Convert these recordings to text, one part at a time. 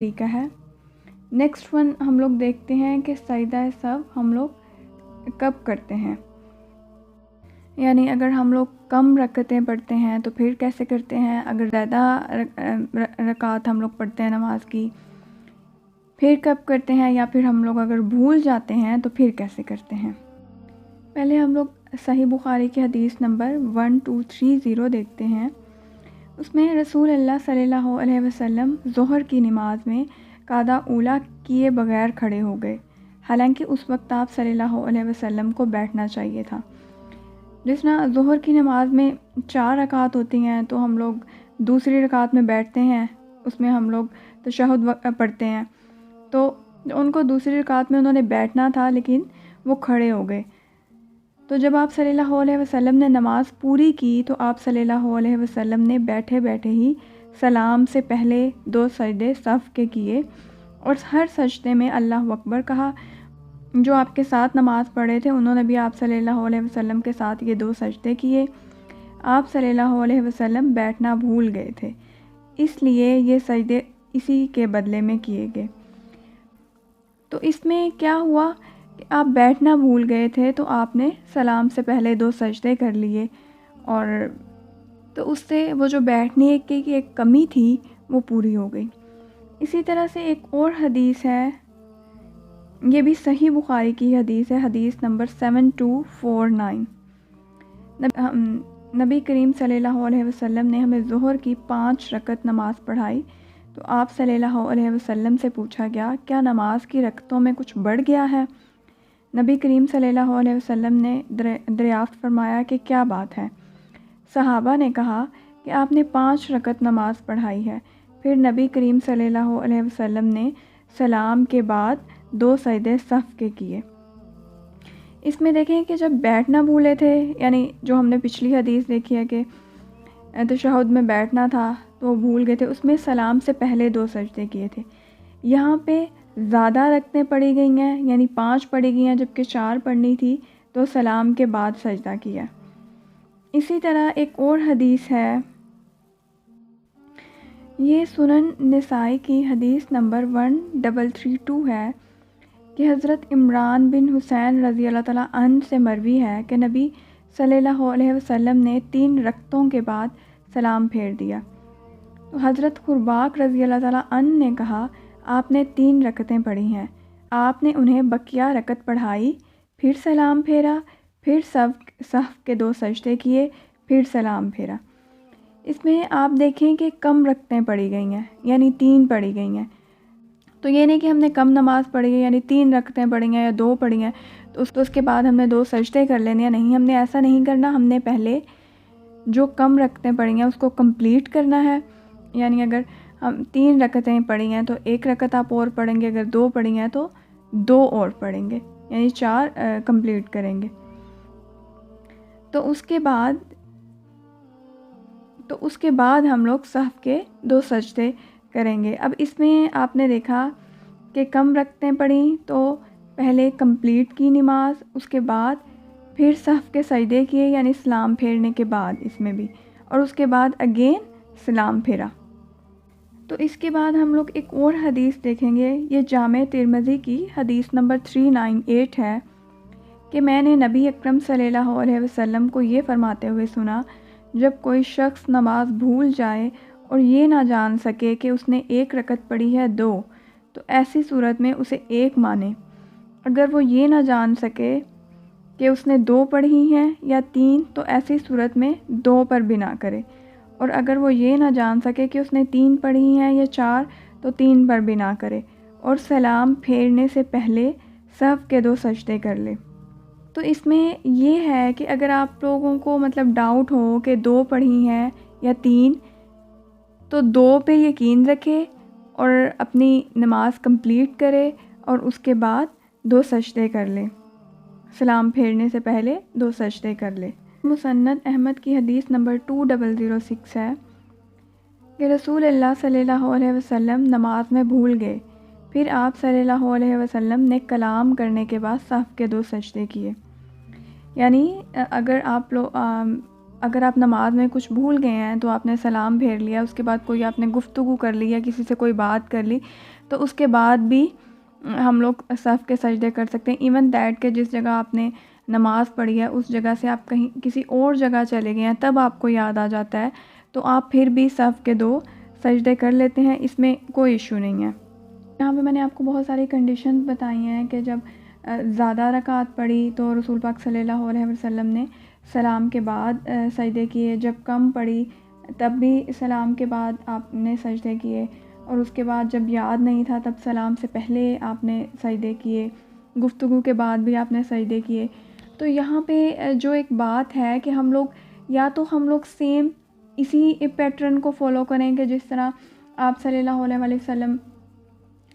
طریقہ ہے۔ Next one ہم لوگ دیکھتے ہیں کہ سجدہ سہو ہم لوگ کب کرتے ہیں، یعنی اگر ہم لوگ کم رکعتیں پڑھتے ہیں تو پھر کیسے کرتے ہیں، اگر زیادہ رکعات ہم لوگ پڑھتے ہیں نماز کی پھر کب کرتے ہیں، یا پھر ہم لوگ اگر بھول جاتے ہیں تو پھر کیسے کرتے ہیں۔ پہلے ہم لوگ صحیح بخاری کی حدیث نمبر 1230 دیکھتے ہیں۔ اس میں رسول اللہ صلی اللہ علیہ وسلم ظہر کی نماز میں قعدہ اولیٰ کیے بغیر کھڑے ہو گئے، حالانکہ اس وقت آپ صلی اللہ علیہ وسلم کو بیٹھنا چاہیے تھا۔ جس طرح ظہر کی نماز میں 4 رکعات ہوتی ہیں تو ہم لوگ دوسری رکعت میں بیٹھتے ہیں، اس میں ہم لوگ تشہد پڑھتے ہیں، تو ان کو دوسری رکعت میں انہوں نے بیٹھنا تھا لیکن وہ کھڑے ہو گئے۔ تو جب آپ صلی اللہ علیہ وسلم نے نماز پوری کی تو آپ صلی اللہ علیہ وسلم نے بیٹھے بیٹھے ہی سلام سے پہلے 2 سجدے صف کے کیے اور ہر سجدے میں اللہ اکبر کہا۔ جو آپ کے ساتھ نماز پڑھے تھے انہوں نے بھی آپ صلی اللہ علیہ وسلم کے ساتھ یہ 2 سجدے کیے۔ آپ صلی اللہ علیہ وسلم بیٹھنا بھول گئے تھے، اس لیے یہ سجدے اسی کے بدلے میں کیے گئے۔ تو اس میں کیا ہوا کہ آپ بیٹھنا بھول گئے تھے تو آپ نے سلام سے پہلے 2 سجدے کر لیے، اور تو اس سے وہ جو بیٹھنے کی ایک کمی تھی وہ پوری ہو گئی۔ اسی طرح سے ایک اور حدیث ہے، یہ بھی صحیح بخاری کی حدیث ہے، حدیث نمبر 7249۔ نبی کریم صلی اللہ علیہ وسلم نے ہمیں ظہر کی 5 رکعت نماز پڑھائی تو آپ صلی اللہ علیہ وسلم سے پوچھا گیا کیا نماز کی رکعتوں میں کچھ بڑھ گیا ہے؟ نبی کریم صلی اللہ علیہ وسلم نے دریافت فرمایا کہ کیا بات ہے؟ صحابہ نے کہا کہ آپ نے 5 رکعت نماز پڑھائی ہے۔ پھر نبی کریم صلی اللہ علیہ وسلم نے سلام کے بعد 2 سجدے صف کے کیے۔ اس میں دیکھیں کہ جب بیٹھنا بھولے تھے، یعنی جو ہم نے پچھلی حدیث دیکھی ہے کہ تشہد میں بیٹھنا تھا تو وہ بھول گئے تھے، اس میں سلام سے پہلے 2 سجدے کیے تھے۔ یہاں پہ زیادہ رکعتیں پڑھی گئی ہیں، یعنی 5 پڑھی گئی ہیں جبکہ 4 پڑھنی تھی، تو سلام کے بعد سجدہ کیا۔ اسی طرح ایک اور حدیث ہے، یہ سنن نسائی کی حدیث نمبر 1332 ہے کہ حضرت عمران بن حسین رضی اللہ تعالیٰ عنہ سے مروی ہے کہ نبی صلی اللہ علیہ وسلم نے 3 رکعتوں کے بعد سلام پھیر دیا۔ تو حضرت خرباق رضی اللہ تعالیٰ عنہ نے کہا آپ نے 3 رکعتیں پڑھی ہیں، آپ نے انہیں بقیہ رکعت پڑھائی، پھر سلام پھیرا، پھر صف کے 2 سجدے کیے، پھر سلام پھیرا۔ اس میں آپ دیکھیں کہ کم رکعتیں پڑھی گئی ہیں، یعنی 3 پڑھی گئی ہیں۔ تو یہ نہیں کہ ہم نے کم نماز پڑھی ہے یعنی 3 رکعتیں پڑھی ہیں یا 2 پڑھی ہیں تو اس کے بعد ہم نے 2 سجدے کر لینے ہیں، نہیں، ہم نے ایسا نہیں کرنا، ہم نے پہلے جو کم رکعتیں پڑھی ہیں اس کو کمپلیٹ کرنا ہے۔ یعنی اگر ہم 3 رکعتیں پڑھی ہیں تو 1 رکعت آپ اور پڑھیں گے، اگر 2 پڑھی ہیں تو 2 اور پڑھیں گے، یعنی 4 کمپلیٹ کریں گے۔ تو اس کے بعد ہم لوگ صف کے 2 سجدے کریں گے۔ اب اس میں آپ نے دیکھا کہ کم رکعتیں پڑھیں تو پہلے کمپلیٹ کی نماز، اس کے بعد پھر صف کے سجدے کیے، یعنی سلام پھیرنے کے بعد اس میں بھی، اور اس کے بعد اگین سلام پھیرا۔ تو اس کے بعد ہم لوگ ایک اور حدیث دیکھیں گے، یہ جامع ترمذی کی حدیث نمبر 398 ہے کہ میں نے نبی اکرم صلی اللہ علیہ وسلم کو یہ فرماتے ہوئے سنا، جب کوئی شخص نماز بھول جائے اور یہ نہ جان سکے کہ اس نے 1 رکعت پڑھی ہے 2، تو ایسی صورت میں اسے 1 مانے۔ اگر وہ یہ نہ جان سکے کہ اس نے 2 پڑھی ہیں یا 3 تو ایسی صورت میں 2 پر بنا کرے، اور اگر وہ یہ نہ جان سکے کہ اس نے 3 پڑھی ہیں یا 4 تو 3 پر بنا کرے، اور سلام پھیرنے سے پہلے صف کے 2 سجدے کر لے۔ تو اس میں یہ ہے کہ اگر آپ لوگوں کو ڈاؤٹ ہو کہ 2 پڑھی ہیں یا 3 تو 2 پہ یقین رکھے اور اپنی نماز کمپلیٹ کرے، اور اس کے بعد 2 سجدے کر لے، سلام پھیرنے سے پہلے 2 سجدے کر لے۔ مسند احمد کی حدیث نمبر 2006 ہے کہ رسول اللہ صلی اللہ علیہ وسلم نماز میں بھول گئے، پھر آپ صلی اللہ علیہ وسلم نے کلام کرنے کے بعد صف کے 2 سجدے کیے۔ یعنی اگر آپ لوگ اگر آپ نماز میں کچھ بھول گئے ہیں تو آپ نے سلام پھیر لیا، اس کے بعد کوئی آپ نے گفتگو کر لی یا کسی سے کوئی بات کر لی، تو اس کے بعد بھی ہم لوگ صف کے سجدے کر سکتے ہیں. ایون دیٹ کہ جس جگہ آپ نے نماز پڑھی ہے اس جگہ سے آپ کہیں کسی اور جگہ چلے گئے ہیں، تب آپ کو یاد آ جاتا ہے تو آپ پھر بھی صف کے 2 سجدے کر لیتے ہیں، اس میں کوئی ایشو نہیں ہے. یہاں پہ میں نے آپ کو بہت ساری کنڈیشن بتائی ہیں کہ جب زیادہ رکعت پڑھی تو رسول پاک صلی اللہ علیہ وسلم نے سلام کے بعد سجدے کیے، جب کم پڑھی تب بھی سلام کے بعد آپ نے سجدے کیے، اور اس کے بعد جب یاد نہیں تھا تب سلام سے پہلے آپ نے سجدے کیے، گفتگو کے بعد بھی آپ نے سجدے کیے. تو یہاں پہ جو ایک بات ہے کہ ہم لوگ سیم اسی پیٹرن کو فالو کریں کہ جس طرح آپ صلی اللہ علیہ وسلم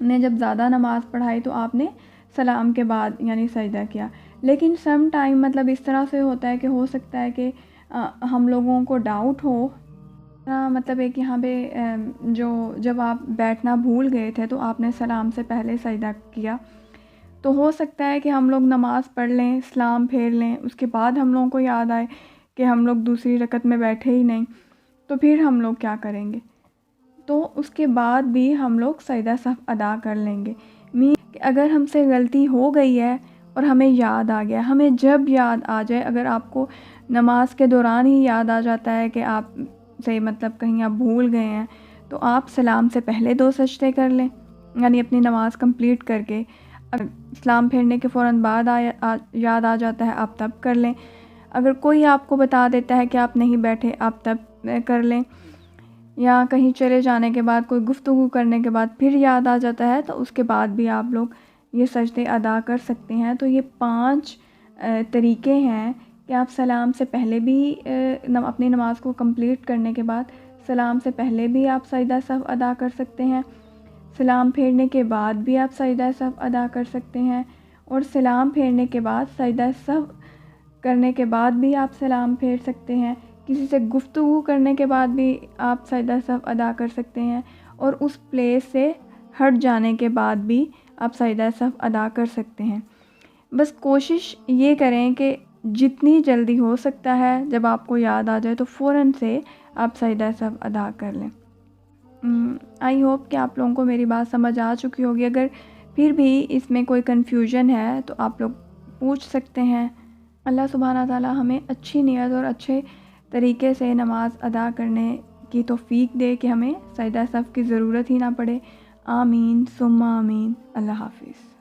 نے جب زیادہ نماز پڑھائی تو آپ نے سلام کے بعد یعنی سجدہ کیا. لیکن سم ٹائم مطلب اس طرح سے ہوتا ہے کہ ہو سکتا ہے کہ ہم لوگوں کو ڈاؤٹ ہو، مطلب ایک یہاں پہ جب آپ بیٹھنا بھول گئے تھے تو آپ نے سلام سے پہلے سجدہ کیا، تو ہو سکتا ہے کہ ہم لوگ نماز پڑھ لیں، سلام پھیر لیں، اس کے بعد ہم لوگوں کو یاد آئے کہ ہم لوگ دوسری رکعت میں بیٹھے ہی نہیں، تو پھر ہم لوگ کیا کریں گے؟ تو اس کے بعد بھی ہم لوگ سجدہ صف ادا کر لیں گے. کہ اگر ہم سے غلطی ہو گئی ہے اور ہمیں یاد آ گیا، ہمیں جب یاد آ جائے، اگر آپ کو نماز کے دوران ہی یاد آ جاتا ہے کہ آپ سے مطلب کہیں آپ بھول گئے ہیں، تو آپ سلام سے پہلے 2 سجدے کر لیں، یعنی اپنی نماز کمپلیٹ کر کے. اگر سلام پھیرنے کے فوراً بعد یاد آ جاتا ہے آپ تب کر لیں. اگر کوئی آپ کو بتا دیتا ہے کہ آپ نہیں بیٹھے، آپ تب کر لیں. یا کہیں چلے جانے کے بعد کوئی گفتگو کرنے کے بعد پھر یاد آ جاتا ہے تو اس کے بعد بھی آپ لوگ یہ سجدے ادا کر سکتے ہیں. تو یہ 5 طریقے ہیں کہ آپ سلام سے پہلے بھی اپنی نماز کو کمپلیٹ کرنے کے بعد سلام سے پہلے بھی آپ سجدہ صف ادا کر سکتے ہیں، سلام پھیرنے کے بعد بھی آپ سجدہ صف ادا کر سکتے ہیں، اور سلام پھیرنے کے بعد سجدہ صف کرنے کے بعد بھی آپ سلام پھیر سکتے ہیں، کسی سے گفتگو کرنے کے بعد بھی آپ سجدہ صف ادا کر سکتے ہیں، اور اس پلیس سے ہٹ جانے کے بعد بھی آپ سجدہ صف ادا کر سکتے ہیں. بس کوشش یہ کریں کہ جتنی جلدی ہو سکتا ہے جب آپ کو یاد آ جائے تو فوراً سے آپ سجدہ صف ادا کر لیں. آئی ہوپ کہ آپ لوگوں کو میری بات سمجھ آ چکی ہوگی. اگر پھر بھی اس میں کوئی کنفیوژن ہے تو آپ لوگ پوچھ سکتے ہیں. اللہ سبحانہ تعالیٰ ہمیں اچھی نیت اور اچھے طریقے سے نماز ادا کرنے کی توفیق دے کہ ہمیں سجدہ صف کی ضرورت ہی نہ پڑے. آمین ثم آمین. اللہ حافظ.